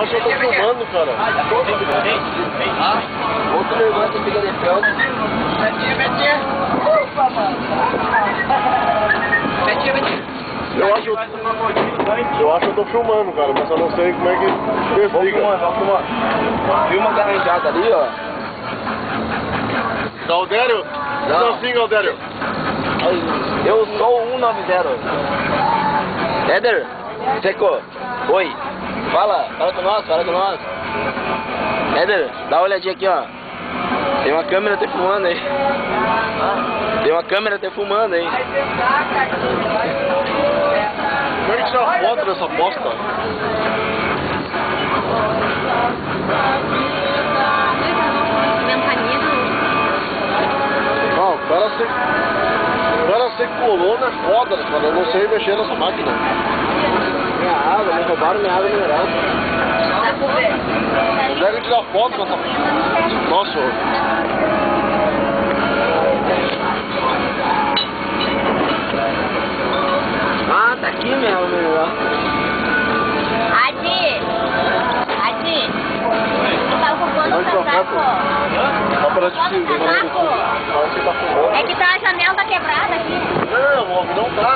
acho que eu tô filmando, cara. Outro levanta e fica de frente. Eu acho que eu tô filmando, cara, mas eu não sei como é que desliga. Filma a arranjada ali, ó. Galdério? Não. Assim, Galdério. Eu sou o 190. Éder, Seco, oi. Fala com nós, Éder, dá uma olhadinha aqui, ó. Tem uma câmera te filmando aí. Tem uma câmera te filmando aí. Como é que tira foto dessa bosta? Não, o cara se colou na foda, cara. Eu não sei mexer nessa máquina. Minha água, me roubaram minha água mineral. Consegue tirar foto dessa... Nossa. Ah, tá aqui minha água mineral. Adi, tu tá ocupando o casaco? É que tá a janela tá quebrada aqui. Não, não tá.